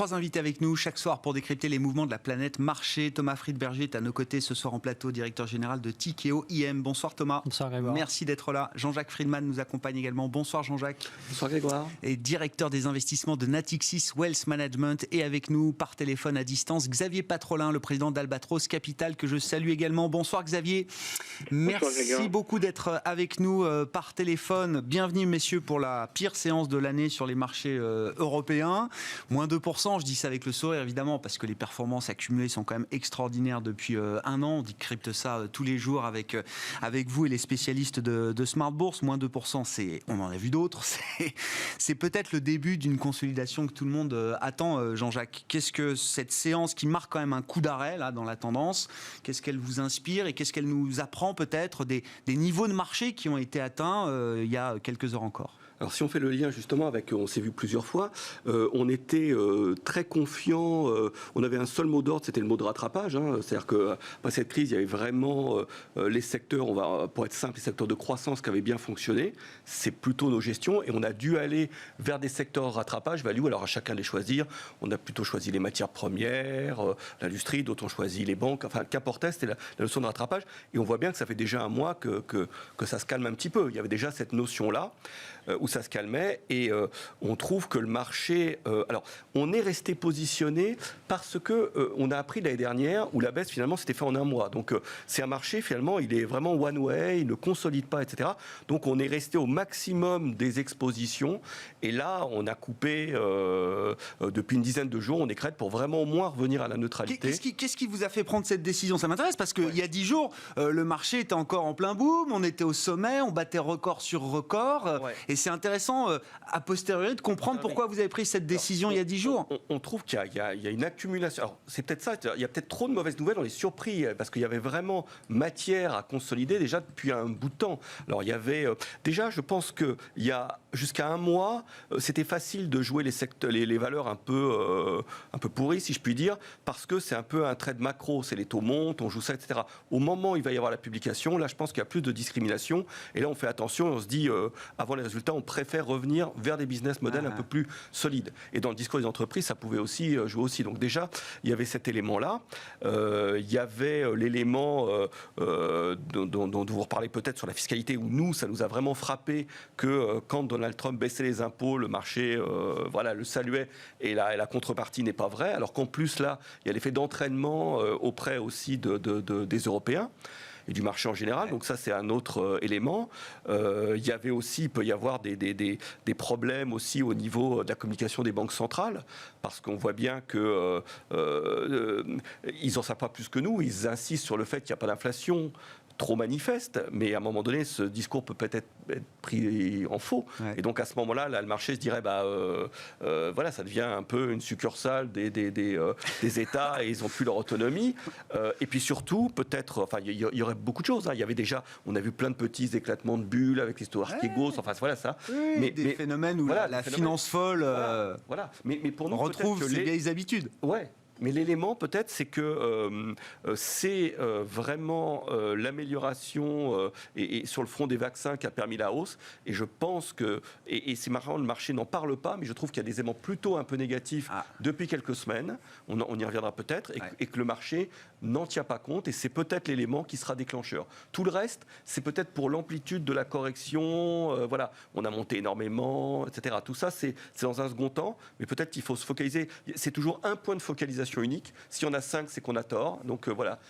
3 invités avec nous chaque soir pour décrypter les mouvements de la planète marché. Thomas Friedberger est à nos côtés ce soir en plateau, directeur général de Tikehau IM. Bonsoir Thomas. Bonsoir Grégoire. Merci d'être là. Jean-Jacques Friedman nous accompagne également. Bonsoir Jean-Jacques. Bonsoir Grégoire. Et directeur des investissements de Natixis Wealth Management. Et avec nous par téléphone à distance, Xavier Patrolin, le président d'Albatros Capital, que je salue également. Bonsoir Xavier. Merci beaucoup d'être avec nous par téléphone. Bienvenue messieurs pour la pire séance de l'année sur les marchés européens. Moins 2%, je dis ça avec le sourire évidemment, parce que les performances accumulées sont quand même extraordinaires depuis un an. On décrypte ça tous les jours avec vous et les spécialistes de Smart Bourse. Moins 2%, on en a vu d'autres. C'est peut-être le début d'une consolidation que tout le monde attend, Jean-Jacques. Qu'est-ce que cette séance qui marque quand même un coup d'arrêt là, dans la tendance, qu'est-ce qu'elle vous inspire et qu'est-ce qu'elle nous apprend peut-être des niveaux de marché qui ont été atteints il y a quelques heures encore? Alors si on fait le lien justement avec, on s'est vu plusieurs fois, on était très confiant, on avait un seul mot d'ordre, c'était le mot de rattrapage, c'est-à-dire qu'après cette crise, il y avait vraiment les secteurs, pour être simple, les secteurs de croissance qui avaient bien fonctionné, c'est plutôt nos gestions, et on a dû aller vers des secteurs rattrapage, value, alors à chacun de les choisir, on a plutôt choisi les matières premières, l'industrie, d'autres ont choisi les banques, enfin qu'importait, c'était la notion de rattrapage, et on voit bien que ça fait déjà un mois que ça se calme un petit peu, il y avait déjà cette notion-là, où ça se calmait, et on trouve que le marché... alors, on est resté positionné parce que on a appris l'année dernière où la baisse, finalement, s'était fait en un mois. Donc, c'est un marché, finalement, il est vraiment one way, il ne consolide pas, etc. Donc, on est resté au maximum des expositions, et là, on a coupé depuis une dizaine de jours, on est crête pour vraiment au moins revenir à la neutralité. Qu'est-ce qui vous a fait prendre cette décision? Ça m'intéresse, parce qu'il y a 10 jours, le marché était encore en plein boom, on était au sommet, on battait record sur record, et c'est intéressant a posteriori de comprendre pourquoi vous avez pris cette décision il y a 10 jours. On trouve qu'il y a une accumulation. Alors, c'est peut-être ça, il y a peut-être trop de mauvaises nouvelles, on est surpris, parce qu'il y avait vraiment matière à consolider déjà depuis un bout de temps. Alors, il y avait... déjà, je pense qu'il y a jusqu'à un mois, c'était facile de jouer les valeurs un peu pourries, si je puis dire, parce que c'est un peu un trade macro, c'est les taux montent, on joue ça, etc. Au moment où il va y avoir la publication, là, je pense qu'il y a plus de discrimination, et là, on fait attention, on se dit, avant les résultats, on préfère revenir vers des business models un peu plus solides. Et dans le discours des entreprises, ça pouvait aussi jouer aussi. Donc déjà, il y avait cet élément-là. Il y avait l'élément dont vous reparlez peut-être sur la fiscalité, où nous, ça nous a vraiment frappé que quand Donald Trump baissait les impôts, le marché le saluait, et la contrepartie n'est pas vraie. Alors qu'en plus, là, il y a l'effet d'entraînement auprès aussi des Européens et du marché en général, donc ça c'est un autre élément. Il y avait aussi, il peut y avoir des problèmes aussi au niveau de la communication des banques centrales, parce qu'on voit bien que ils n'en savent pas plus que nous, ils insistent sur le fait qu'il n'y a pas d'inflation trop manifeste, mais à un moment donné, ce discours peut peut-être être pris en faux. Ouais. Et donc à ce moment-là, le marché se dirait, ça devient un peu une succursale des États et ils n'ont plus leur autonomie. Et puis surtout, peut-être, il y aurait beaucoup de choses. Il y avait déjà, on a vu plein de petits éclatements de bulles avec les taux Archegos, ça. Oui, mais des phénomènes où la finance folle. Mais pour nous, on retrouve ces vieilles habitudes. Ouais. Mais l'élément, peut-être, c'est que c'est vraiment l'amélioration et sur le front des vaccins qui a permis la hausse. Et je pense que, et c'est marrant, le marché n'en parle pas, mais je trouve qu'il y a des éléments plutôt un peu négatifs depuis quelques semaines. On y reviendra peut-être, et que le marché n'en tient pas compte. Et c'est peut-être l'élément qui sera déclencheur. Tout le reste, c'est peut-être pour l'amplitude de la correction. On a monté énormément, etc. Tout ça, c'est dans un second temps. Mais peut-être qu'il faut se focaliser. C'est toujours un point de focalisation unique. Si on a 5, c'est qu'on a tort. Donc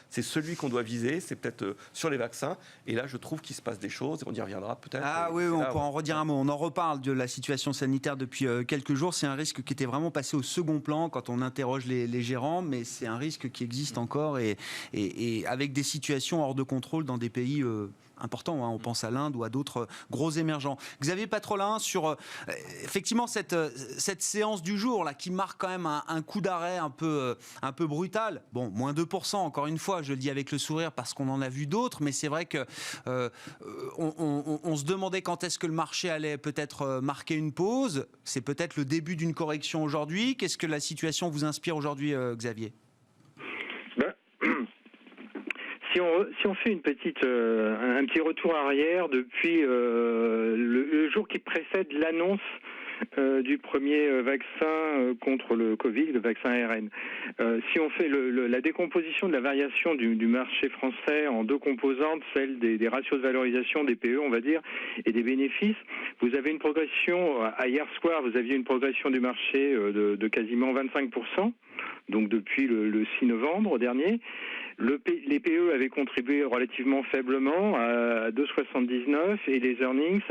c'est celui qu'on doit viser, c'est peut-être sur les vaccins. Et là, je trouve qu'il se passe des choses, et on y reviendra peut-être. On pourra en redire un mot. On en reparle de la situation sanitaire depuis quelques jours. C'est un risque qui était vraiment passé au second plan quand on interroge les gérants, mais c'est un risque qui existe encore et avec des situations hors de contrôle dans des pays importants. On pense à l'Inde ou à d'autres gros émergents. Xavier Patrolin, sur effectivement cette séance du jour là, qui marque quand même un coup d'arrêt un peu brutal. Bon, moins 2%, encore une fois, je le dis avec le sourire parce qu'on en a vu d'autres, mais c'est vrai que on se demandait quand est-ce que le marché allait peut-être marquer une pause. C'est peut-être le début d'une correction aujourd'hui. Qu'est-ce que la situation vous inspire aujourd'hui, Xavier ? Si on fait un petit retour arrière depuis le jour qui précède l'annonce du premier vaccin contre le Covid, le vaccin ARN. Si on fait la décomposition de la variation du marché français en deux composantes, celle des ratios de valorisation des PE, on va dire, et des bénéfices, vous avez une progression, à hier soir, vous aviez une progression du marché de quasiment 25%, donc depuis le 6 novembre dernier. Les PE avaient contribué relativement faiblement à 2,79 et les earnings,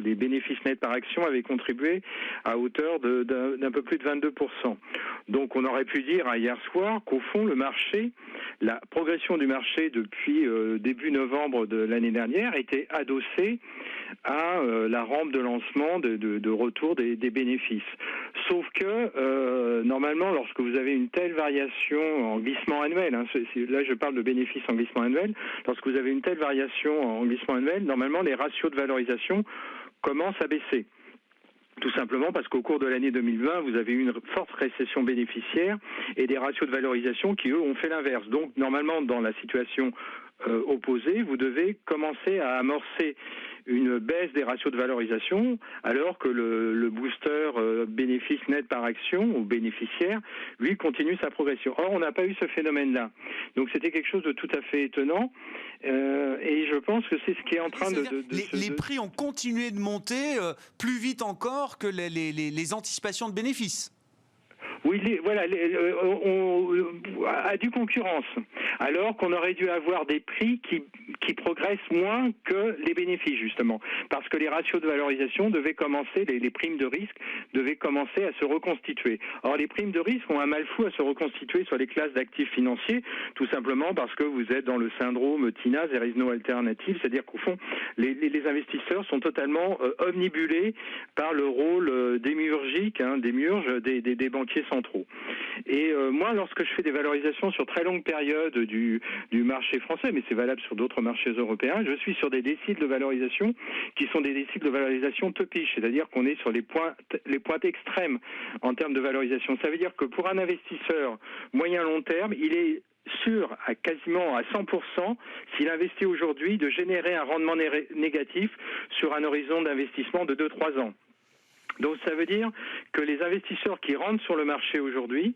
les bénéfices nets par action avaient contribué à hauteur d'un peu plus de 22%. Donc on aurait pu dire hier soir qu'au fond le marché, la progression du marché depuis début novembre de l'année dernière était adossée à la rampe de lancement de retour des bénéfices. Sauf que normalement, lorsque vous avez une telle variation en glissement annuel, là je parle de bénéfices en glissement annuel, lorsque vous avez une telle variation en glissement annuel, normalement les ratios de valorisation commencent à baisser. Tout simplement parce qu'au cours de l'année 2020, vous avez eu une forte récession bénéficiaire et des ratios de valorisation qui, eux, ont fait l'inverse. Donc, normalement, dans la situation opposée, vous devez commencer à amorcer une baisse des ratios de valorisation alors que le booster bénéfice net par action ou bénéficiaire, lui, continue sa progression. Or, on n'a pas eu ce phénomène-là. Donc, c'était quelque chose de tout à fait étonnant et je pense que c'est ce qui est en train les prix ont continué de monter plus vite encore que les anticipations de bénéfices. Oui, à due concurrence, alors qu'on aurait dû avoir des prix qui progressent moins que les bénéfices, justement, parce que les ratios de valorisation devaient commencer, les primes de risque devaient commencer à se reconstituer. Or, les primes de risque ont un mal fou à se reconstituer sur les classes d'actifs financiers, tout simplement parce que vous êtes dans le syndrome TINA, there is no alternative, c'est-à-dire qu'au fond, les investisseurs sont totalement omnibulés par le rôle démiurgique, démiurge des banquiers centraux. Et moi, lorsque je fais des valorisations sur très longue période du marché français, mais c'est valable sur d'autres marchés européens, je suis sur des déciles de valorisation qui sont des déciles de valorisation topiche, c'est-à-dire qu'on est sur les pointes extrêmes en termes de valorisation. Ça veut dire que pour un investisseur moyen-long terme, il est sûr à quasiment à 100%, s'il investit aujourd'hui, de générer un rendement négatif sur un horizon d'investissement de 2-3 ans. Donc ça veut dire que les investisseurs qui rentrent sur le marché aujourd'hui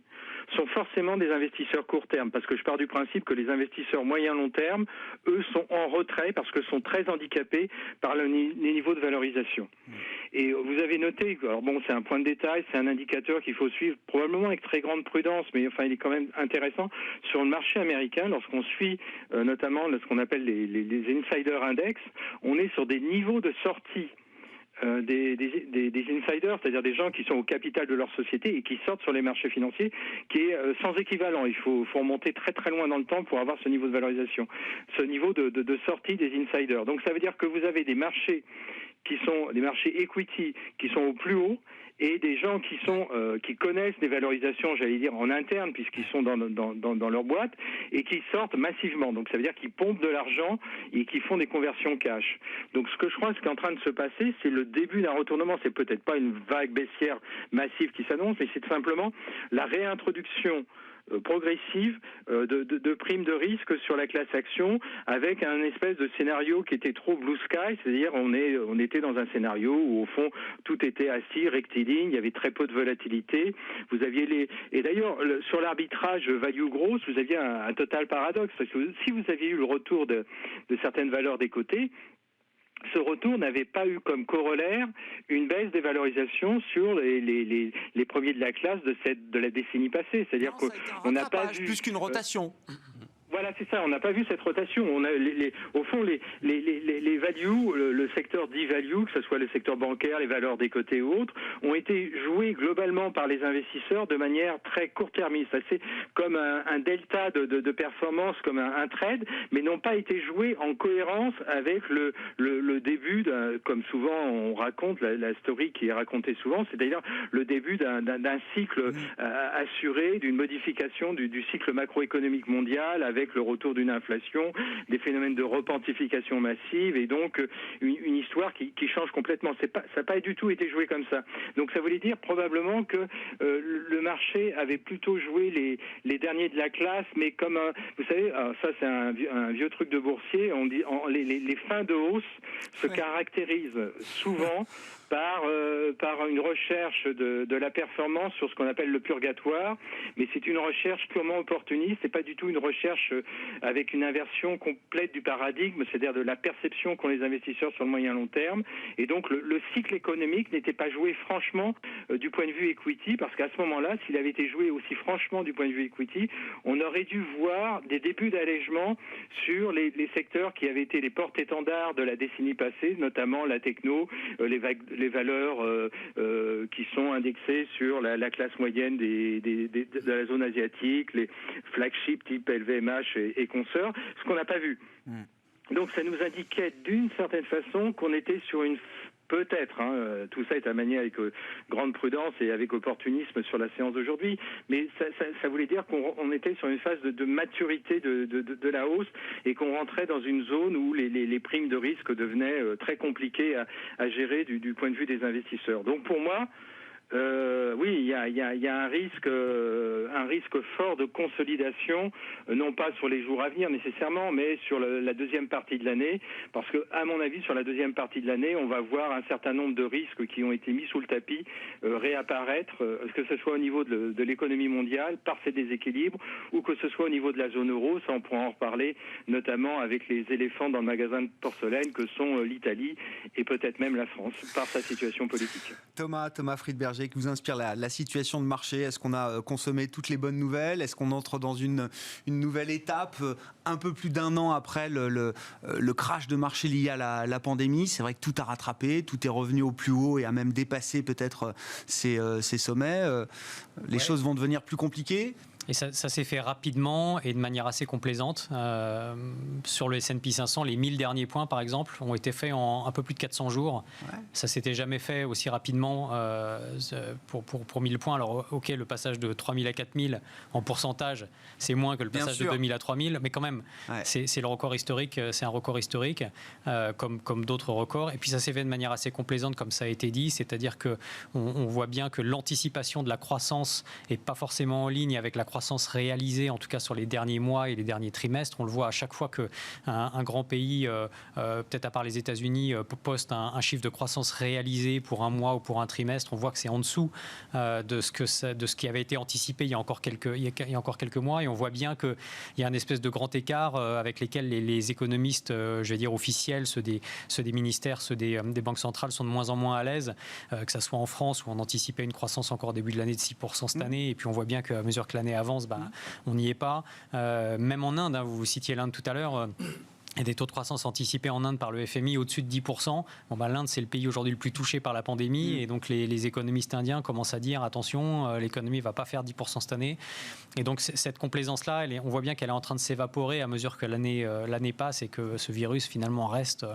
sont forcément des investisseurs court terme, parce que je pars du principe que les investisseurs moyen-long terme, eux, sont en retrait parce que sont très handicapés par les niveaux de valorisation. Et vous avez noté, alors bon, c'est un point de détail, c'est un indicateur qu'il faut suivre probablement avec très grande prudence, mais enfin, il est quand même intéressant. Sur le marché américain, lorsqu'on suit notamment ce qu'on appelle les insider index, on est sur des niveaux de sortie des insiders, c'est-à-dire des gens qui sont au capital de leur société et qui sortent sur les marchés financiers, qui est sans équivalent. Il faut remonter très très loin dans le temps pour avoir ce niveau de valorisation, ce niveau de sortie des insiders. Donc ça veut dire que vous avez des marchés qui sont des marchés equity qui sont au plus haut et des gens qui connaissent des valorisations, j'allais dire en interne, puisqu'ils sont dans leur boîte et qui sortent massivement. Donc ça veut dire qu'ils pompent de l'argent et qui font des conversions cash. Donc ce que je crois ce qui est en train de se passer, c'est le début d'un retournement. C'est peut-être pas une vague baissière massive qui s'annonce, mais c'est simplement la réintroduction progressive de primes de risque sur la classe action, avec un espèce de scénario qui était trop blue sky, c'est-à-dire on était dans un scénario où au fond tout était assis, rectiligne, il y avait très peu de volatilité. Vous aviez et d'ailleurs sur l'arbitrage value growth, vous aviez un total paradoxe, parce que si vous aviez eu le retour de certaines valeurs des côtés, ce retour n'avait pas eu comme corollaire une baisse des valorisations sur les premiers de la classe de la décennie passée. C'est-à-dire qu'on n'a pas vu plus qu'une rotation. Voilà, c'est ça. On n'a pas vu cette rotation. On a au fond les values, le secteur dit value, que ce soit le secteur bancaire, les valeurs des côtés ou autres, ont été joués globalement par les investisseurs de manière très court-termiste. C'est comme un delta de performance, comme un trade, mais n'ont pas été joués en cohérence avec le début, comme souvent on raconte, la story qui est racontée souvent, c'est-à-dire le début d'un cycle assuré, d'une modification du cycle macroéconomique mondial, avec le retour d'une inflation, des phénomènes de repentification massive, et donc une histoire qui change complètement. Ça n'a pas du tout été joué comme ça. Donc ça voulait dire probablement que le marché avait plutôt joué les derniers de la classe, mais comme vous savez, ça c'est un vieux truc de boursier, on dit les fins de hausse se caractérisent souvent par une recherche de la performance sur ce qu'on appelle le purgatoire, mais c'est une recherche purement opportuniste, c'est pas du tout une recherche avec une inversion complète du paradigme, c'est-à-dire de la perception qu'ont les investisseurs sur le moyen long terme, et donc le cycle économique n'était pas joué franchement du point de vue equity, parce qu'à ce moment-là, s'il avait été joué aussi franchement du point de vue equity, on aurait dû voir des débuts d'allègement sur les secteurs qui avaient été les porte-étendards de la décennie passée, notamment la techno, les valeurs qui sont indexées sur la classe moyenne de la zone asiatique, les flagships type LVMH et consorts, ce qu'on n'a pas vu. Donc ça nous indiquait d'une certaine façon qu'on était sur une... Peut-être, tout ça est à manier avec grande prudence et avec opportunisme sur la séance d'aujourd'hui, mais ça voulait dire qu'on était sur une phase de maturité de la hausse et qu'on rentrait dans une zone où les primes de risque devenaient très compliquées à gérer du point de vue des investisseurs. Donc pour moi, oui, il y a un risque fort de consolidation, non pas sur les jours à venir nécessairement, mais sur la deuxième partie de l'année, parce que, à mon avis, sur la deuxième partie de l'année, on va voir un certain nombre de risques qui ont été mis sous le tapis réapparaître, que ce soit au niveau de l'économie mondiale, par ces déséquilibres, ou que ce soit au niveau de la zone euro, ça on pourra en reparler, notamment avec les éléphants dans le magasin de porcelaine que sont l'Italie et peut-être même la France, par sa situation politique. Thomas Friedberger, qui vous inspire la situation de marché. Est-ce qu'on a consommé toutes les bonnes nouvelles? Est-ce qu'on entre dans une nouvelle étape un peu plus d'un an après le crash de marché lié à la pandémie? C'est vrai que tout a rattrapé, tout est revenu au plus haut et a même dépassé peut-être ces sommets. Les choses vont devenir plus compliquées. Et ça s'est fait rapidement et de manière assez complaisante. Sur le S&P 500, les 1000 derniers points, par exemple, ont été faits en un peu plus de 400 jours. Ouais. Ça ne s'était jamais fait aussi rapidement pour 1000 points. Alors, OK, le passage de 3000 à 4000 en pourcentage, c'est moins que le passage de 2000 à 3000, mais quand même, c'est le record historique, c'est un record historique, comme d'autres records. Et puis, ça s'est fait de manière assez complaisante, comme ça a été dit, c'est-à-dire qu'on voit bien que l'anticipation de la croissance n'est pas forcément en ligne avec la croissance réalisée, en tout cas sur les derniers mois et les derniers trimestres. On le voit à chaque fois qu'un grand pays, peut-être à part les États-Unis, poste un chiffre de croissance réalisé pour un mois ou pour un trimestre. On voit que c'est en dessous de ce qui avait été anticipé il y a encore quelques mois. Et on voit bien qu'il y a un espèce de grand écart avec lesquels les économistes, je vais dire officiels, ceux des ministères, ceux des banques centrales sont de moins en moins à l'aise, que ce soit en France où on anticipait une croissance encore au début de l'année de 6% cette année. Et puis on voit bien qu'à mesure que l'année avance, on n'y est pas. Même en Inde, vous citiez l'Inde tout à l'heure, et des taux de croissance anticipés en Inde par le FMI au-dessus de 10%. L'Inde, c'est le pays aujourd'hui le plus touché par la pandémie. Et donc, les économistes indiens commencent à dire, attention, l'économie ne va pas faire 10% cette année. Et donc, cette complaisance-là, on voit bien qu'elle est en train de s'évaporer à mesure que l'année passe et que ce virus, finalement, reste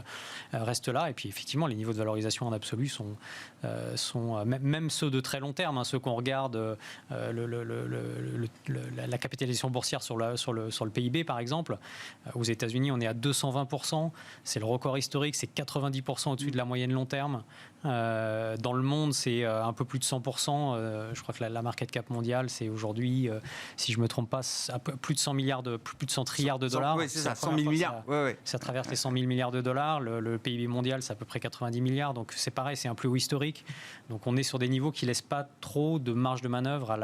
là. Et puis, effectivement, les niveaux de valorisation en absolu sont même ceux de très long terme, ceux qu'on regarde, la capitalisation boursière sur le PIB, par exemple. Aux États-Unis, on est à 220%, c'est le record historique, c'est 90% au-dessus de la moyenne long terme. Dans le monde, c'est un peu plus de 100%. Je crois que la market cap mondiale, c'est aujourd'hui, si je ne me trompe pas, plus de 100 trilliards de dollars. Oui, c'est ça, 100 000 milliards. Ça traverse les 100 000 milliards de dollars. Le PIB mondial, c'est à peu près 90 milliards. Donc c'est pareil, c'est un plus haut historique. Donc on est sur des niveaux qui ne laissent pas trop de marge de manœuvre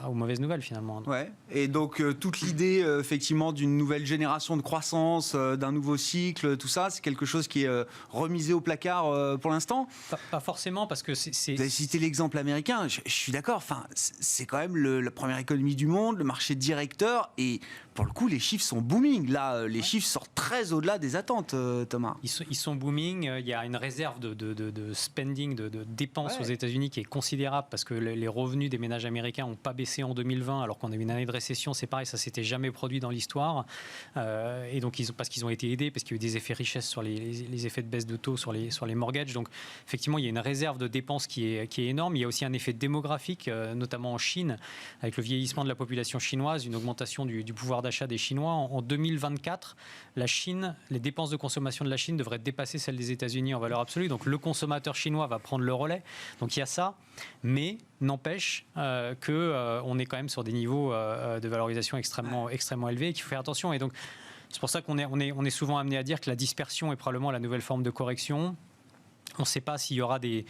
aux mauvaises nouvelles, finalement. Ouais. Et donc toute l'idée, effectivement, d'une nouvelle génération de croissance, d'un nouveau cycle, tout ça, c'est quelque chose qui est remisé au placard pour l'instant? Pas forcément, parce que c'est... Vous avez cité l'exemple américain, je suis d'accord, enfin, c'est quand même la première économie du monde, le marché directeur, et pour le coup, les chiffres sont booming. Là, les chiffres sortent très au-delà des attentes, Thomas. Ils sont booming, il y a une réserve de spending, de dépenses aux États-Unis qui est considérable, parce que les revenus des ménages américains n'ont pas baissé en 2020, alors qu'on a eu une année de récession, c'est pareil, ça ne s'était jamais produit dans l'histoire. Et donc, parce qu'ils ont été aidés, parce qu'il y a eu des effets richesse sur les effets de baisse de taux sur les mortgages. Donc, effectivement, il y a une réserve de dépenses qui est énorme. Il y a aussi un effet démographique, notamment en Chine, avec le vieillissement de la population chinoise, une augmentation du pouvoir d'achat des Chinois. En 2024, la Chine, les dépenses de consommation de la Chine devraient dépasser celles des États-Unis en valeur absolue. Donc, le consommateur chinois va prendre le relais. Donc, il y a ça. Mais n'empêche qu'on est quand même sur des niveaux de valorisation extrêmement élevés et qu'il faut faire attention. Et donc, c'est pour ça qu'on est souvent amené à dire que la dispersion est probablement la nouvelle forme de correction. On ne sait pas s'il y aura des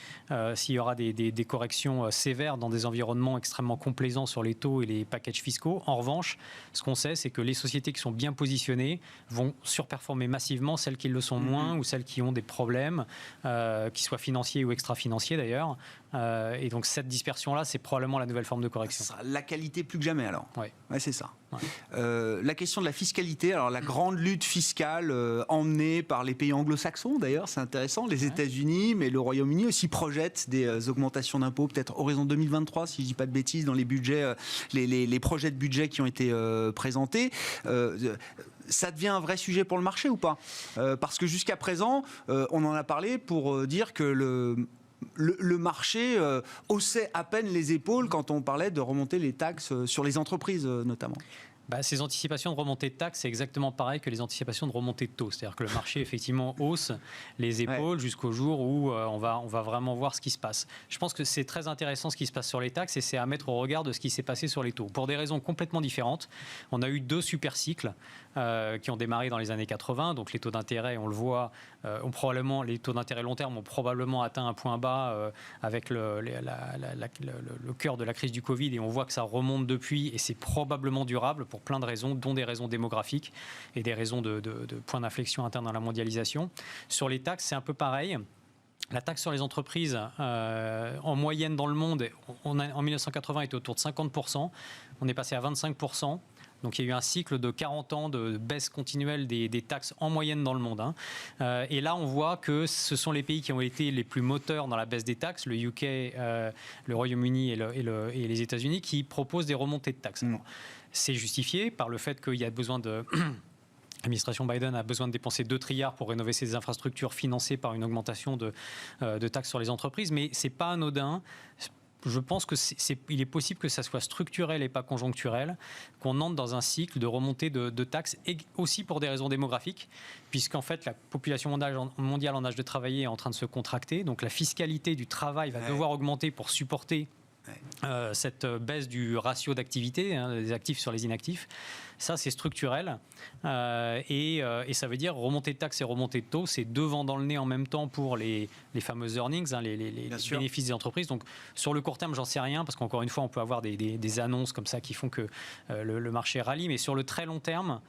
corrections sévères dans des environnements extrêmement complaisants sur les taux et les packages fiscaux. En revanche, ce qu'on sait, c'est que les sociétés qui sont bien positionnées vont surperformer massivement celles qui le sont moins ou celles qui ont des problèmes, qu'ils soient financiers ou extra-financiers d'ailleurs. Et donc cette dispersion-là, c'est probablement la nouvelle forme de correction. La qualité plus que jamais alors. Oui. Ouais, c'est ça. Ouais. La question de la fiscalité, alors la grande lutte fiscale emmenée par les pays anglo-saxons d'ailleurs, c'est intéressant, les États-Unis, mais le Royaume-Uni aussi projette des augmentations d'impôts, peut-être horizon 2023, si je ne dis pas de bêtises, dans les budgets, les projets de budget qui ont été présentés. Ça devient un vrai sujet pour le marché ou pas ? Parce que jusqu'à présent, on en a parlé pour dire que le marché haussait à peine les épaules quand on parlait de remonter les taxes sur les entreprises notamment. Ces anticipations de remontée de taxes, c'est exactement pareil que les anticipations de remontée de taux. C'est-à-dire que le marché, effectivement, hausse les épaules jusqu'au jour où on va vraiment voir ce qui se passe. Je pense que c'est très intéressant ce qui se passe sur les taxes et c'est à mettre au regard de ce qui s'est passé sur les taux. Pour des raisons complètement différentes, on a eu 2 super cycles qui ont démarré dans les années 80. Donc les taux d'intérêt, on le voit, les taux d'intérêt long terme ont probablement atteint un point bas avec le cœur de la crise du Covid et on voit que ça remonte depuis et c'est probablement durable pour plein de raisons, dont des raisons démographiques et des raisons de points d'inflexion interne dans la mondialisation. Sur les taxes, c'est un peu pareil. La taxe sur les entreprises, en moyenne dans le monde, en 1980 était autour de 50%. On est passé à 25%. Donc il y a eu un cycle de 40 ans de baisse continuelle des taxes en moyenne dans le monde. Et là, on voit que ce sont les pays qui ont été les plus moteurs dans la baisse des taxes, le UK, le Royaume-Uni et les États-Unis, qui proposent des remontées de taxes. Alors, c'est justifié par le fait qu'il y a besoin de... L'administration Biden a besoin de dépenser 2 trilliards pour rénover ses infrastructures financées par une augmentation de taxes sur les entreprises, mais ce n'est pas anodin. Je pense qu'il est possible que ça soit structurel et pas conjoncturel, qu'on entre dans un cycle de remontée de taxes, et aussi pour des raisons démographiques, puisqu'en fait la population mondiale en âge de travailler est en train de se contracter, donc la fiscalité du travail va devoir augmenter pour supporter cette baisse du ratio d'activité, des actifs sur les inactifs. Ça, c'est structurel. Et ça veut dire remontée de taxes et remontée de taux, c'est 2 vents dans le nez en même temps pour les fameuses earnings, les bénéfices des entreprises. Donc, sur le court terme, j'en sais rien, parce qu'encore une fois, on peut avoir des annonces comme ça qui font que le marché rallie. Mais sur le très long terme,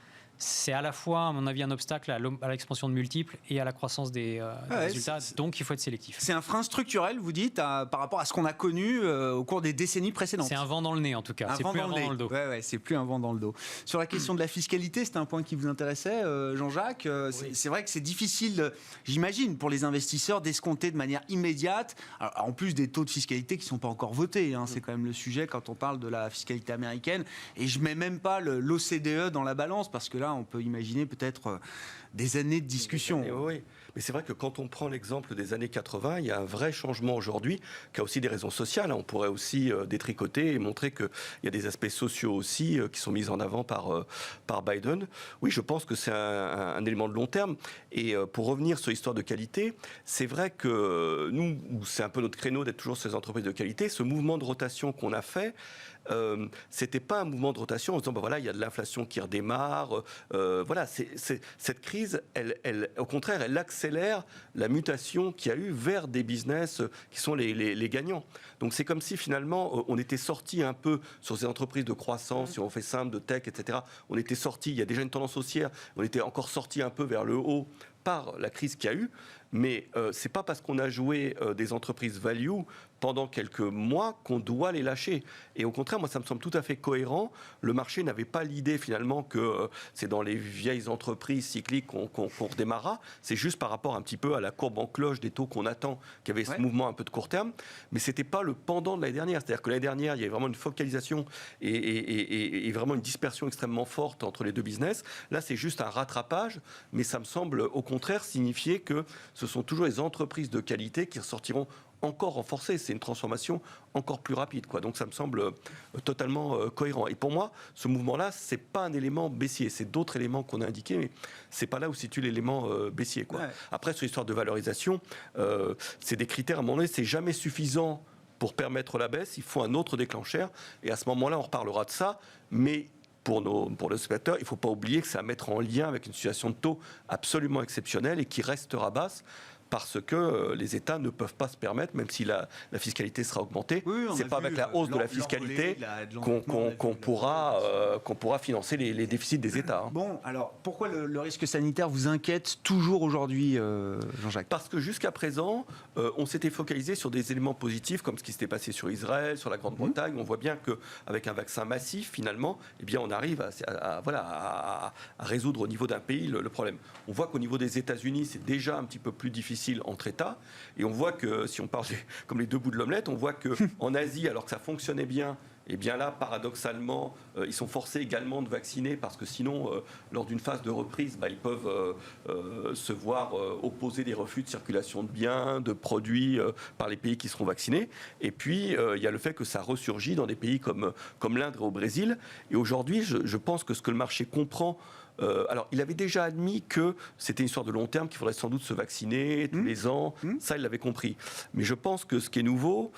c'est à la fois, à mon avis, un obstacle à l'expansion de multiples et à la croissance des résultats. Donc, il faut être sélectif. C'est un frein structurel, vous dites, par rapport à ce qu'on a connu au cours des décennies précédentes. C'est un vent dans le nez, en tout cas. C'est plus un vent dans le dos. C'est plus un vent dans le dos. Sur la question de la fiscalité, c'était un point qui vous intéressait, Jean-Jacques. Oui. C'est vrai que c'est difficile, j'imagine, pour les investisseurs d'escompter de manière immédiate. Alors, en plus des taux de fiscalité qui ne sont pas encore votés. C'est quand même le sujet quand on parle de la fiscalité américaine. Et je ne mets même pas l'OCDE dans la balance, parce que là, on peut imaginer peut-être des années de discussion. Oui, mais c'est vrai que quand on prend l'exemple des années 80, il y a un vrai changement aujourd'hui qui a aussi des raisons sociales. On pourrait aussi détricoter et montrer qu'il y a des aspects sociaux aussi qui sont mis en avant par Biden. Oui, je pense que c'est un élément de long terme. Et pour revenir sur l'histoire de qualité, c'est vrai que nous, c'est un peu notre créneau d'être toujours sur ces entreprises de qualité, ce mouvement de rotation qu'on a fait, c'était pas un mouvement de rotation en disant voilà, il y a de l'inflation qui redémarre, voilà, cette crise, au contraire, elle accélère la mutation qu'il y a eu vers des business qui sont les gagnants. Donc c'est comme si finalement on était sorti un peu sur ces entreprises de croissance, si on fait simple, de tech, etc. On était sorti, il y a déjà une tendance haussière, on était encore sorti un peu vers le haut par la crise qu'il y a eu, mais c'est pas parce qu'on a joué des entreprises value pendant quelques mois qu'on doit les lâcher. Et au contraire, moi, ça me semble tout à fait cohérent. Le marché n'avait pas l'idée finalement que c'est dans les vieilles entreprises cycliques qu'on redémarra. C'est juste par rapport un petit peu à la courbe en cloche des taux qu'on attend, qu'il y avait ce mouvement un peu de court terme. Mais c'était pas le pendant de l'année dernière. C'est-à-dire que l'année dernière, il y avait vraiment une focalisation et vraiment une dispersion extrêmement forte entre les deux business. Là, c'est juste un rattrapage, mais ça me semble au contraire signifier que ce sont toujours les entreprises de qualité qui ressortiront encore renforcées. C'est une transformation encore plus rapide, quoi. Donc ça me semble totalement cohérent. Et pour moi, ce mouvement-là, c'est pas un élément baissier. C'est d'autres éléments qu'on a indiqués, mais c'est pas là où se situe l'élément baissier, quoi. Ouais. Après, sur l'histoire de valorisation, c'est des critères, à un moment donné, c'est jamais suffisant pour permettre la baisse. Il faut un autre déclencheur. Et à ce moment-là, on reparlera de ça. Mais pour le spectateur, il ne faut pas oublier que c'est à mettre en lien avec une situation de taux absolument exceptionnelle et qui restera basse. parce que les États ne peuvent pas se permettre, même si la fiscalité sera augmentée, c'est pas avec la hausse de la fiscalité qu'on pourra financer les déficits des États. Bon, alors pourquoi le risque sanitaire vous inquiète toujours aujourd'hui, Jean-Jacques ? Parce que jusqu'à présent, on s'était focalisé sur des éléments positifs, comme ce qui s'était passé sur Israël, sur la Grande-Bretagne. On voit bien qu'avec un vaccin massif, finalement, eh bien, on arrive à résoudre au niveau d'un pays le problème. On voit qu'au niveau des États-Unis, c'est déjà un petit peu plus difficile entre États. Et on voit que, si on parle comme les deux bouts de l'omelette, on voit qu'en Asie, alors que ça fonctionnait bien, et bien là, paradoxalement, ils sont forcés également de vacciner parce que sinon, lors d'une phase de reprise, ils peuvent se voir opposer des refus de circulation de biens, de produits par les pays qui seront vaccinés. Et puis, il y a le fait que ça ressurgit dans des pays comme l'Inde et au Brésil. Et aujourd'hui, je pense que ce que le marché comprend, alors, il avait déjà admis que c'était une histoire de long terme, qu'il faudrait sans doute se vacciner tous les ans. Ça, il l'avait compris. Mais je pense que ce qui est nouveau,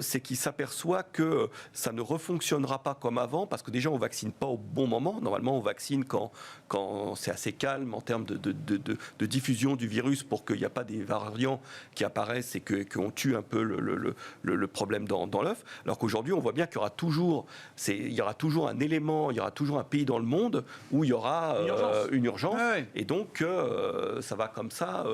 c'est qu'il s'aperçoit que ça ne refonctionnera pas comme avant, parce que déjà, on ne vaccine pas au bon moment. Normalement, on vaccine quand c'est assez calme en termes de diffusion du virus pour qu'il n'y a pas des variants qui apparaissent et qu'on tue un peu le problème dans l'œuf. Alors qu'aujourd'hui, on voit bien qu'il y aura toujours un élément, il y aura toujours un pays dans le monde où il y aura une urgence. Et donc ça va comme ça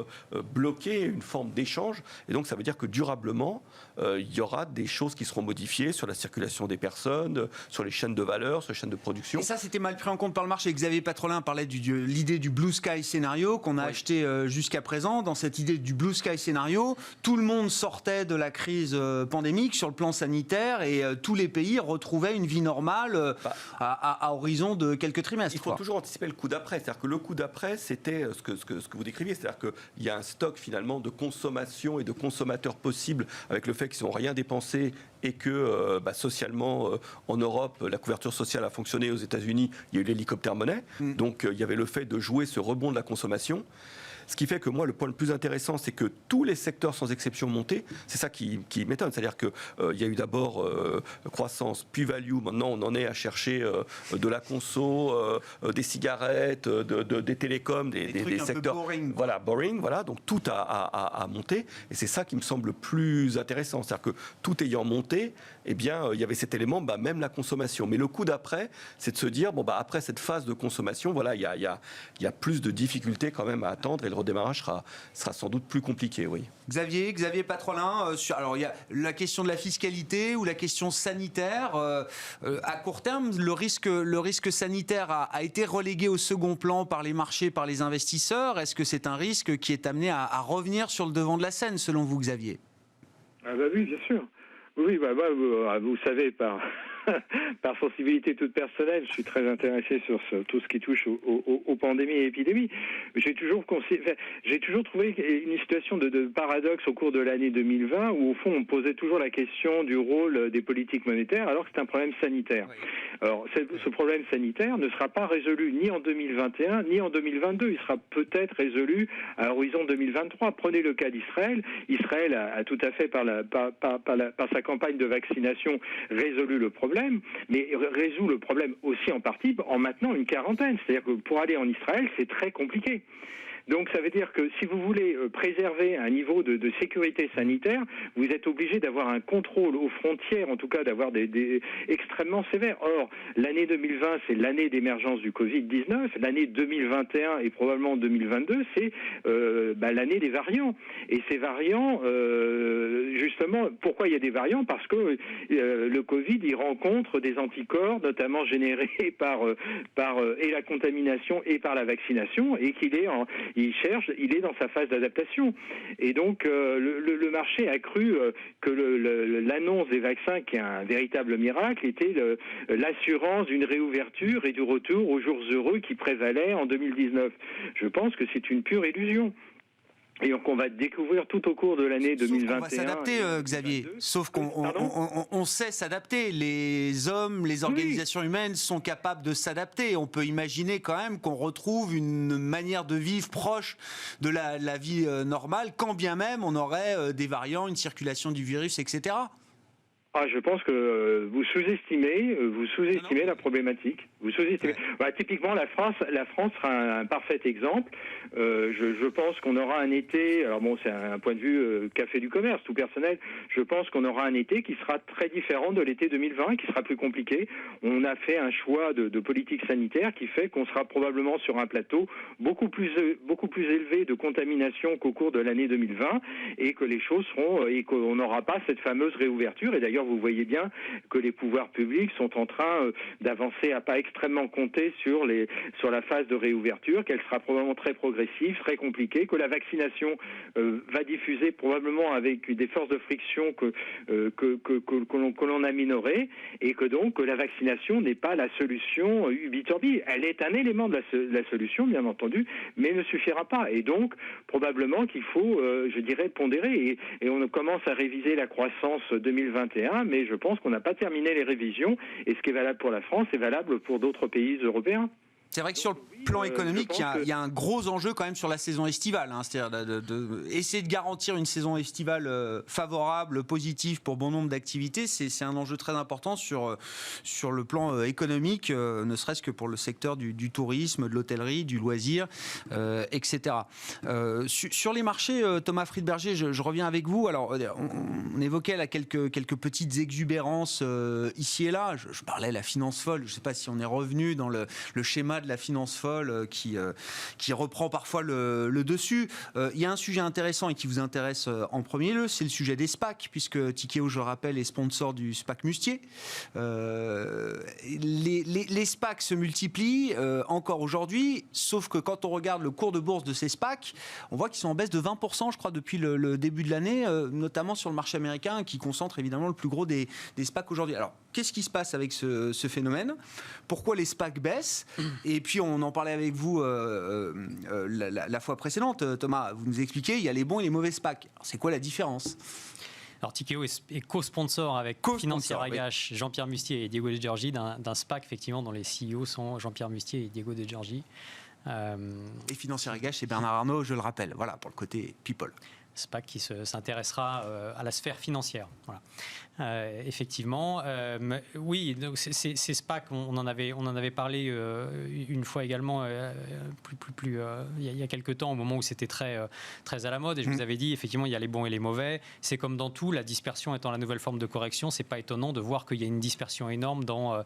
bloquer une forme d'échange, et donc ça veut dire que durablement il y aura des choses qui seront modifiées sur la circulation des personnes, sur les chaînes de valeur, sur les chaînes de production. Et ça, c'était mal pris en compte par le marché. Xavier Patrolin parlait de l'idée du blue sky scénario qu'on a acheté jusqu'à présent. Dans cette idée du blue sky scénario, tout le monde sortait de la crise pandémique sur le plan sanitaire, et tous les pays retrouvaient une vie normale à horizon de quelques trimestres. Il faut toujours anticiper le coup d'après. C'est-à-dire que le coup d'après, c'était ce que vous décriviez. C'est-à-dire qu'il y a un stock finalement de consommation et de consommateurs possibles, avec le fait qu'ils n'ont rien dépensé et que socialement, en Europe, la couverture sociale a fonctionné. Aux États-Unis, il y a eu l'hélicoptère monnaie. Donc il y avait le fait de jouer ce rebond de la consommation. Ce qui fait que moi, le point le plus intéressant, c'est que tous les secteurs, sans exception, montaient. C'est ça qui m'étonne. C'est-à-dire qu'il y a eu d'abord croissance, puis value. Maintenant, on en est à chercher de la conso, des cigarettes, des télécoms, des secteurs. Boring. Voilà, boring. Voilà. Donc tout a monté. Et c'est ça qui me semble le plus intéressant. C'est-à-dire que tout ayant monté, eh bien, il y avait cet élément, même la consommation. Mais le coup d'après, c'est de se dire, après cette phase de consommation, voilà, il y a plus de difficultés quand même à attendre, et le redémarrage sera sans doute plus compliqué, oui. Xavier Patrolin, alors il y a la question de la fiscalité ou la question sanitaire. À court terme, le risque sanitaire a été relégué au second plan par les marchés, par les investisseurs. Est-ce que c'est un risque qui est amené à revenir sur le devant de la scène, selon vous, Xavier ? Oui, bien sûr. Oui, vous savez, par sensibilité toute personnelle, je suis très intéressé sur tout ce qui touche aux pandémies et épidémies. J'ai toujours trouvé une situation de paradoxe au cours de l'année 2020, où au fond on posait toujours la question du rôle des politiques monétaires, alors que c'est un problème sanitaire. Oui. Alors ce problème sanitaire ne sera pas résolu ni en 2021 ni en 2022. Il sera peut-être résolu à l'horizon 2023. Prenez le cas d'Israël. Israël a tout à fait par sa campagne de vaccination résolu le problème, mais résout le problème aussi en partie en maintenant une quarantaine. C'est-à-dire que pour aller en Israël, c'est très compliqué. Donc ça veut dire que si vous voulez préserver un niveau de sécurité sanitaire, vous êtes obligé d'avoir un contrôle aux frontières, en tout cas d'avoir des extrêmement sévères. Or, l'année 2020, c'est l'année d'émergence du Covid-19. L'année 2021 et probablement 2022, c'est l'année des variants. Et ces variants, justement, pourquoi il y a des variants ? Parce que le Covid, il rencontre des anticorps, notamment générés par et la contamination et par la vaccination, et qu'il est il est dans sa phase d'adaptation. Et donc, le marché a cru que l'annonce des vaccins, qui est un véritable miracle, était l'assurance d'une réouverture et du retour aux jours heureux qui prévalaient en 2019. Je pense que c'est une pure illusion. Et donc on va découvrir tout au cours de l'année 2021. On va s'adapter, Xavier. Sauf qu'on sait s'adapter. Les hommes, les organisations humaines sont capables de s'adapter. On peut imaginer quand même qu'on retrouve une manière de vivre proche de la vie normale, quand bien même on aurait des variants, une circulation du virus, etc. Je pense que vous sous-estimez la problématique. Vous sous-estimez. Typiquement, la France sera un parfait exemple. Je pense qu'on aura un été. Alors bon, c'est un point de vue café du commerce, tout personnel. Je pense qu'on aura un été qui sera très différent de l'été 2020, qui sera plus compliqué. On a fait un choix de politique sanitaire qui fait qu'on sera probablement sur un plateau beaucoup plus élevé de contamination qu'au cours de l'année 2020, et que les choses seront et qu'on n'aura pas cette fameuse réouverture. Et d'ailleurs, vous voyez bien que les pouvoirs publics sont en train d'avancer à pas extrêmement comptés sur la phase de réouverture, qu'elle sera probablement très progressive, très compliquée, que la vaccination va diffuser probablement avec des forces de friction que l'on a minorées, et que donc la vaccination n'est pas la solution ubitorbi. Elle est un élément de la solution, bien entendu, mais ne suffira pas. Et donc, probablement qu'il faut, pondérer. Et on commence à réviser la croissance 2021, mais je pense qu'on n'a pas terminé les révisions, et ce qui est valable pour la France est valable pour d'autres pays européens. C'est vrai que sur le plan économique, il y a un gros enjeu quand même sur la saison estivale. C'est-à-dire essayer de garantir une saison estivale favorable, positive pour bon nombre d'activités. C'est un enjeu très important sur le plan économique, ne serait-ce que pour le secteur du tourisme, de l'hôtellerie, du loisir, etc. Sur les marchés, Thomas Friedberger, je reviens avec vous. Alors, on évoquait là quelques petites exubérances ici et là. Je parlais de la finance folle. Je ne sais pas si on est revenu dans le schéma de la finance folle qui reprend parfois le dessus. Il y a un sujet intéressant et qui vous intéresse en premier lieu, c'est le sujet des SPAC, puisque Tikehau, je rappelle, est sponsor du SPAC Mustier. Les SPAC se multiplient encore aujourd'hui, sauf que quand on regarde le cours de bourse de ces SPAC, on voit qu'ils sont en baisse de 20%, je crois, depuis le début de l'année, notamment sur le marché américain, qui concentre évidemment le plus gros des SPAC aujourd'hui. Alors, qu'est-ce qui se passe avec ce phénomène ? Pourquoi les SPAC baissent ? Et puis, on en parlait avec vous la fois précédente, Thomas. Vous nous expliquez, il y a les bons et les mauvais SPAC. Alors, c'est quoi la différence ? Alors, Tikehau est co-sponsor avec Financière Agache, Jean-Pierre Mustier et Diego De Giorgi d'un SPAC, effectivement, dont les CEO sont Jean-Pierre Mustier et Diego De Giorgi. Et Financière Agache, c'est Bernard Arnault, je le rappelle. Voilà, pour le côté people. SPAC qui s'intéressera à la sphère financière. Voilà. Effectivement, oui, donc ces SPAC, on en avait parlé une fois également, il y a quelques temps, au moment où c'était très à la mode, et je vous avais dit, effectivement, il y a les bons et les mauvais. C'est comme dans tout, la dispersion étant la nouvelle forme de correction, c'est pas étonnant de voir qu'il y a une dispersion énorme dans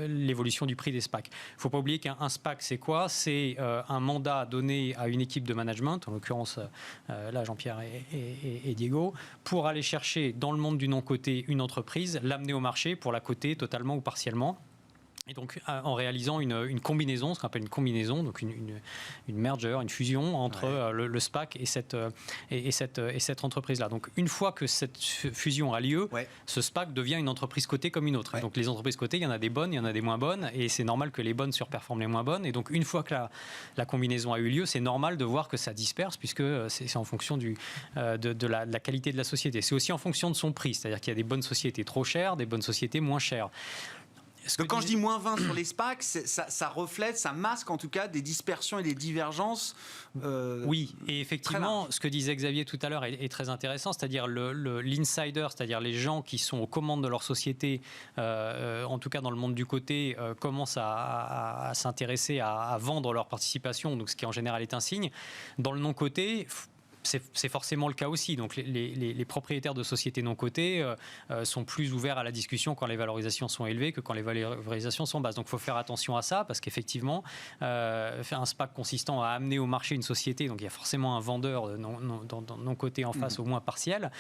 l'évolution du prix des SPAC. Il ne faut pas oublier qu'un SPAC, c'est quoi ? C'est un mandat donné à une équipe de management, en l'occurrence là Jean-Pierre et Diego, pour aller chercher dans le monde du non-coté une entreprise, l'amener au marché pour la coter totalement ou partiellement. Et donc, en réalisant une combinaison, ce qu'on appelle une combinaison, donc une merger, une fusion entre le SPAC et cette entreprise-là. Donc, une fois que cette fusion a lieu, ce SPAC devient une entreprise cotée comme une autre. Donc, les entreprises cotées, il y en a des bonnes, il y en a des moins bonnes, et c'est normal que les bonnes surperforment les moins bonnes. Et donc, une fois que la combinaison a eu lieu, c'est normal de voir que ça disperse, puisque c'est en fonction de la qualité de la société. C'est aussi en fonction de son prix, c'est-à-dire qu'il y a des bonnes sociétés trop chères, des bonnes sociétés moins chères. Donc quand je dis moins 20 sur les SPAC, ça reflète, ça masque en tout cas des dispersions et des divergences. Oui, et effectivement, ce que disait Xavier tout à l'heure est très intéressant, c'est-à-dire l'insider, c'est-à-dire les gens qui sont aux commandes de leur société, en tout cas dans le monde du coté, commencent à s'intéresser à vendre leur participation, donc ce qui en général est un signe. Dans le non-coté, c'est forcément le cas aussi. Donc les propriétaires de sociétés non cotées sont plus ouverts à la discussion quand les valorisations sont élevées que quand les valorisations sont basses. Donc il faut faire attention à ça, parce qu'effectivement, faire un SPAC consistant à amener au marché une société, donc il y a forcément un vendeur non coté en face, au moins partiel.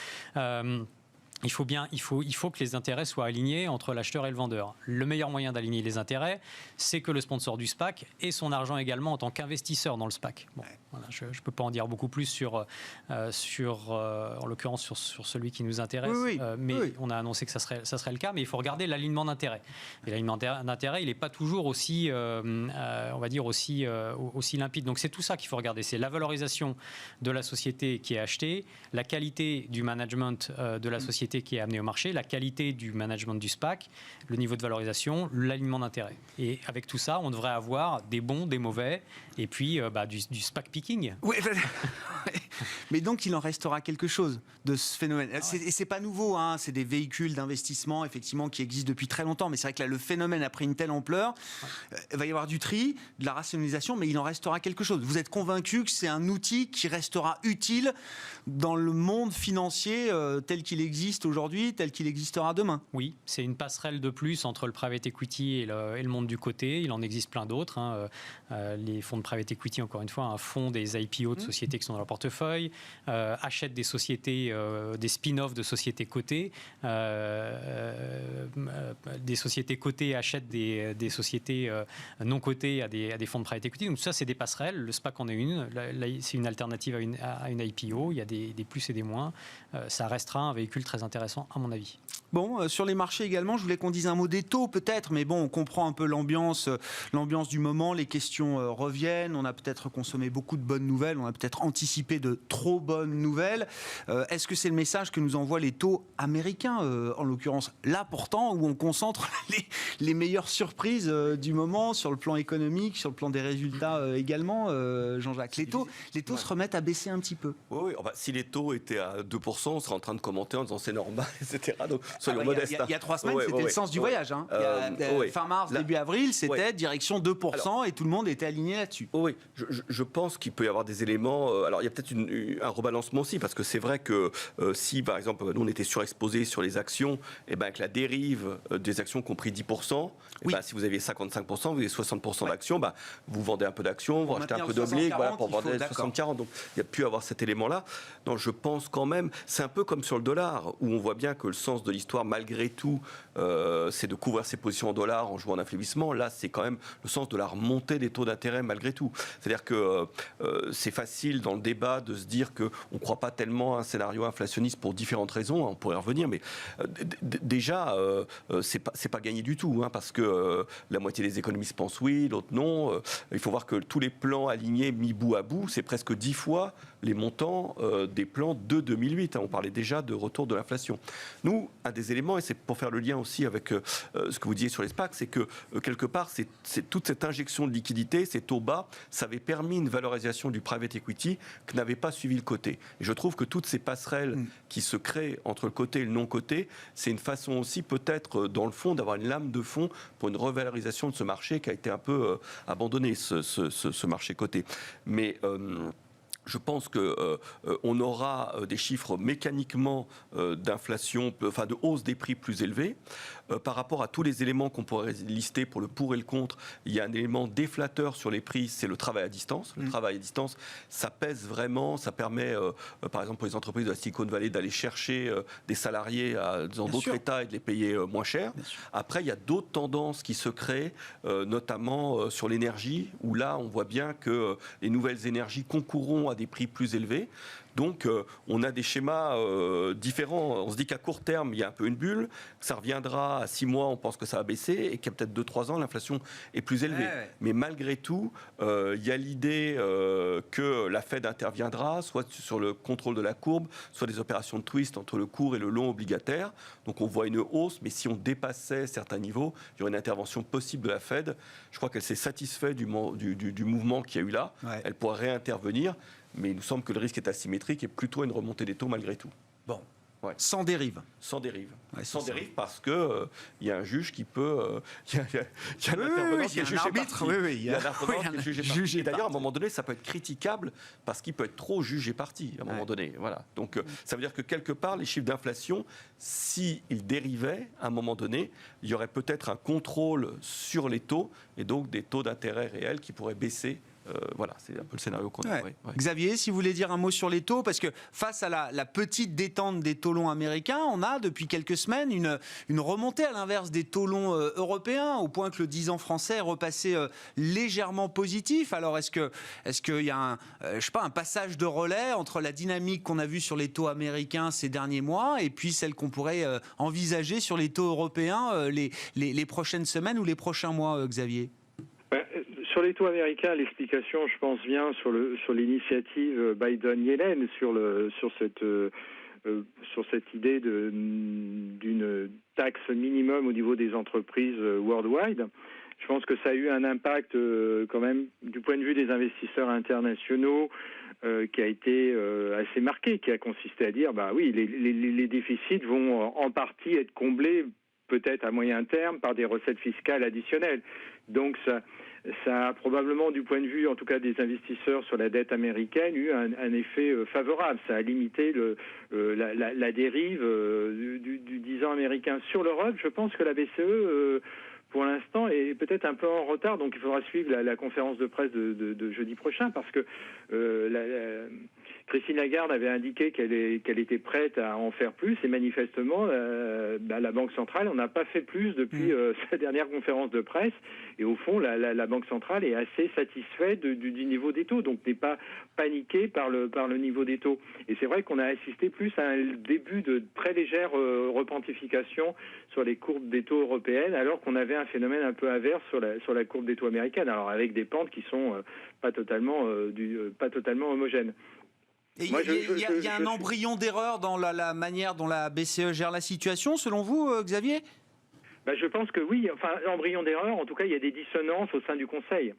Il faut que les intérêts soient alignés entre l'acheteur et le vendeur. Le meilleur moyen d'aligner les intérêts, c'est que le sponsor du SPAC ait son argent également en tant qu'investisseur dans le SPAC. Bon, voilà, je ne peux pas en dire beaucoup plus en l'occurrence sur celui qui nous intéresse, mais on a annoncé que ça serait le cas, mais il faut regarder l'alignement d'intérêts. Et l'alignement d'intérêts, il n'est pas toujours aussi limpide. Donc c'est tout ça qu'il faut regarder. C'est la valorisation de la société qui est achetée, la qualité du management de la société qui est amené au marché, la qualité du management du SPAC, le niveau de valorisation, l'alignement d'intérêts. Et avec tout ça, on devrait avoir des bons, des mauvais, et puis du SPAC picking. Oui, Mais donc, il en restera quelque chose de ce phénomène. Et c'est pas nouveau, hein, c'est des véhicules d'investissement, effectivement, qui existent depuis très longtemps. Mais c'est vrai que là, le phénomène a pris une telle ampleur. Il va y avoir du tri, de la rationalisation, mais il en restera quelque chose. Vous êtes convaincu que c'est un outil qui restera utile dans le monde financier tel qu'il existe aujourd'hui, tel qu'il existera demain? Oui, c'est une passerelle de plus entre le private equity et le monde du côté. Il en existe plein d'autres. Hein. Les fonds de private equity, encore une fois, un fonds des IPO de sociétés qui sont dans leur portefeuille, achètent des sociétés, des spin-offs de sociétés cotées. Des sociétés cotées achètent des sociétés non cotées à des fonds de private equity. Donc ça, c'est des passerelles. Le SPAC en est une. C'est une alternative à une IPO. Il y a des plus et des moins. Ça restera un véhicule très intéressant, à mon avis. Bon, sur les marchés également, je voulais qu'on dise un mot des taux peut-être, mais bon, on comprend un peu l'ambiance du moment, les questions reviennent, on a peut-être consommé beaucoup de bonnes nouvelles, on a peut-être anticipé de trop bonnes nouvelles. Est-ce que c'est le message que nous envoient les taux américains, en l'occurrence là pourtant, où on concentre les meilleures surprises du moment sur le plan économique, sur le plan des résultats également, Jean-Jacques? Les taux se remettent à baisser un petit peu. Oui, enfin, si les taux étaient à 2%, on serait en train de commenter en disant c'est normal, etc. Donc, soyons modestes. Il y a 3 semaines, c'était le sens du voyage. Hein. Fin mars, début avril, c'était direction 2%, et tout le monde était aligné là-dessus. Oui, je pense qu'il peut y avoir des éléments. Alors, il y a peut-être un rebalancement aussi, parce que c'est vrai que si, par exemple, nous, on était surexposés sur les actions, et ben, avec la dérive des actions qui ont pris 10%, ben, si vous aviez 55%, vous avez 60% d'actions, ben, vous vendez un peu d'actions, vous rachetez un peu d'obliques, voilà, pour vendre 60-40. Donc, il y a pu avoir cet élément-là. Non, je pense quand même, c'est un peu comme sur le dollar, où on voit bien que le sens de l'histoire, malgré tout, c'est de couvrir ses positions en dollars en jouant en affaiblissement. Là, c'est quand même le sens de la remontée des taux d'intérêt malgré tout. C'est-à-dire que c'est facile dans le débat de se dire qu'on ne croit pas tellement à un scénario inflationniste pour différentes raisons. On pourrait y revenir, mais déjà, c'est pas gagné du tout, hein, parce que la moitié des économistes pensent oui, l'autre non. Il faut voir que tous les plans alignés mis bout à bout, c'est presque 10 fois les montants des plans de 2008. Hein. On parlait déjà de retour de l'inflation. Nous, un des éléments, et c'est pour faire le lien aussi avec ce que vous disiez sur les SPAC, c'est que quelque part, c'est toute cette injection de liquidité, ces taux bas, ça avait permis une valorisation du private equity que n'avait pas suivi le côté. Et je trouve que toutes ces passerelles qui se créent entre le côté et le non-côté, c'est une façon aussi peut-être, dans le fond, d'avoir une lame de fond pour une revalorisation de ce marché qui a été un peu abandonné, ce marché côté. Mais je pense qu'on aura des chiffres mécaniquement d'inflation, enfin de hausse des prix plus élevés. Par rapport à tous les éléments qu'on pourrait lister pour le pour et le contre, il y a un élément déflateur sur les prix, c'est le travail à distance. Le travail à distance, ça pèse vraiment, ça permet, par exemple pour les entreprises de la Silicon Valley, d'aller chercher des salariés dans d'autres États et de les payer moins cher. Après, il y a d'autres tendances qui se créent, notamment sur l'énergie, où là, on voit bien que les nouvelles énergies concourront à des prix plus élevés. Donc, on a des schémas différents. On se dit qu'à court terme, il y a un peu une bulle. Ça reviendra à 6 mois, on pense que ça va baisser. Et qu'à peut-être 2-3 ans, l'inflation est plus élevée. Mais malgré tout, il y a l'idée que la Fed interviendra, soit sur le contrôle de la courbe, soit des opérations de twist entre le court et le long obligataire. Donc, on voit une hausse. Mais si on dépassait certains niveaux, il y aurait une intervention possible de la Fed. Je crois qu'elle s'est satisfaite du mouvement qu'il y a eu là. Elle pourrait réintervenir. Mais il nous semble que le risque est asymétrique et plutôt une remontée des taux malgré tout. Bon. Sans dérive. Sans dérive. Ouais, sans dérive parce que il y a un juge qui peut. Il y a un intervenant qui est jugé parti. Il y a un intervenant qui est jugé parti. Et d'ailleurs, à un moment donné, ça peut être critiquable parce qu'il peut être trop jugé parti à un moment donné. Voilà. Donc, ça veut dire que quelque part, les chiffres d'inflation, s'ils dérivaient à un moment donné, il y aurait peut-être un contrôle sur les taux et donc des taux d'intérêt réels qui pourraient baisser. Voilà, c'est un peu le scénario qu'on a. Xavier, si vous voulez dire un mot sur les taux, parce que face à la petite détente des taux longs américains, on a depuis quelques semaines une remontée à l'inverse des taux longs européens, au point que le 10 ans français est repassé légèrement positif. Alors est-ce qu'il y a un passage de relais entre la dynamique qu'on a vue sur les taux américains ces derniers mois et puis celle qu'on pourrait envisager sur les taux européens les prochaines semaines ou les prochains mois, Xavier? Sur les taux américains, l'explication, je pense, vient sur l'initiative Biden-Yellen, sur cette idée d'une taxe minimum au niveau des entreprises worldwide. Je pense que ça a eu un impact quand même du point de vue des investisseurs internationaux qui a été assez marqué, qui a consisté à dire bah oui, les déficits vont en partie être comblés peut-être à moyen terme par des recettes fiscales additionnelles. Donc ça a probablement, du point de vue en tout cas des investisseurs sur la dette américaine, eu un effet favorable. Ça a limité la dérive du 10 ans américain. Sur l'Europe, je pense que la BCE pour l'instant est peut-être un peu en retard, donc il faudra suivre la conférence de presse de jeudi prochain, parce que Christine Lagarde avait indiqué qu'elle était prête à en faire plus, et manifestement, la Banque centrale n'a pas fait plus depuis sa dernière conférence de presse, et au fond, la Banque centrale est assez satisfaite du niveau des taux, donc n'est pas paniquée par le niveau des taux. Et c'est vrai qu'on a assisté plus à un début de très légère repentification sur les courbes des taux européennes, alors qu'on avait un phénomène un peu inverse sur la courbe des taux américaine, alors avec des pentes qui sont pas totalement homogènes. Il y a un embryon d'erreur dans la manière dont la BCE gère la situation, selon vous, Xavier ? Je pense que oui. Enfin, embryon d'erreur, en tout cas, il y a des dissonances au sein du Conseil.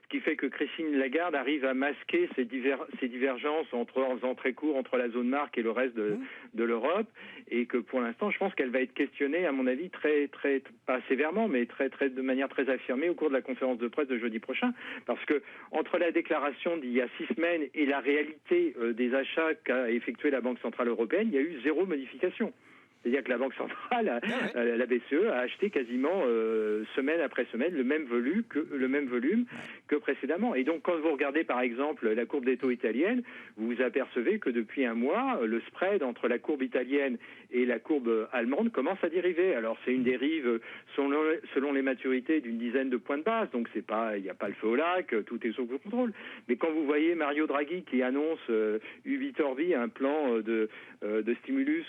Ce qui fait que Christine Lagarde arrive à masquer ces divergences en faisant très court entre la zone marque et le reste de l'Europe, et que pour l'instant, je pense qu'elle va être questionnée, à mon avis, très, très, pas sévèrement, mais de manière très affirmée au cours de la conférence de presse de jeudi prochain, parce que entre la déclaration d'il y a 6 semaines et la réalité des achats qu'a effectué la Banque centrale européenne, il y a eu 0 modification. C'est-à-dire que la Banque centrale, la BCE, a acheté quasiment semaine après semaine le même volume que précédemment. Et donc, quand vous regardez par exemple la courbe des taux italienne, vous vous apercevez que depuis un mois, le spread entre la courbe italienne et la courbe allemande commence à dériver. Alors, c'est une dérive selon les maturités d'une dizaine de points de base. Donc, il n'y a pas le feu au lac, tout est sous contrôle. Mais quand vous voyez Mario Draghi qui annonce Ubi Torbi, un plan de stimulus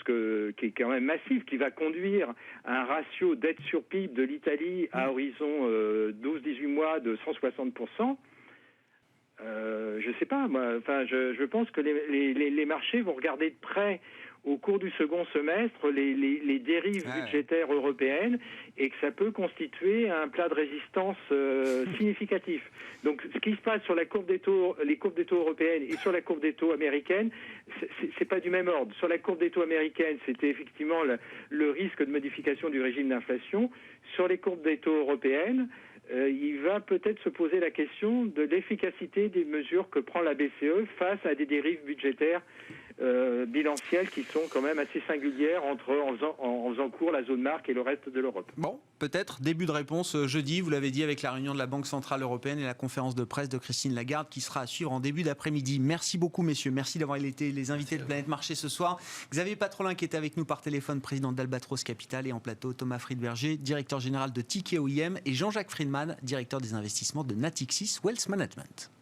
qui est quand même massif, qui va conduire à un ratio dette sur PIB de l'Italie à horizon 12-18 mois de 160%, je sais pas, moi, enfin, je pense que les marchés vont regarder de près au cours du second semestre les dérives budgétaires européennes, et que ça peut constituer un plat de résistance significatif. Donc ce qui se passe sur la courbe des taux, les courbes des taux européennes et sur la courbe des taux américaines, c'est pas du même ordre. Sur la courbe des taux américaines, c'était effectivement le risque de modification du régime d'inflation. Sur les courbes des taux européennes, il va peut-être se poser la question de l'efficacité des mesures que prend la BCE face à des dérives budgétaires bilancielles qui sont quand même assez singulières en faisant court la zone marque et le reste de l'Europe. Bon, peut-être début de réponse jeudi, vous l'avez dit, avec la réunion de la Banque Centrale Européenne et la conférence de presse de Christine Lagarde qui sera à suivre en début d'après-midi. Merci beaucoup messieurs, merci d'avoir été les invités de Planète Marché ce soir. Xavier Patrolin qui était avec nous par téléphone, président d'Albatros Capital, et en plateau Thomas Friedberger, directeur général de Tikehau IM, et Jean-Jacques Friedman, directeur des investissements de Natixis Wealth Management.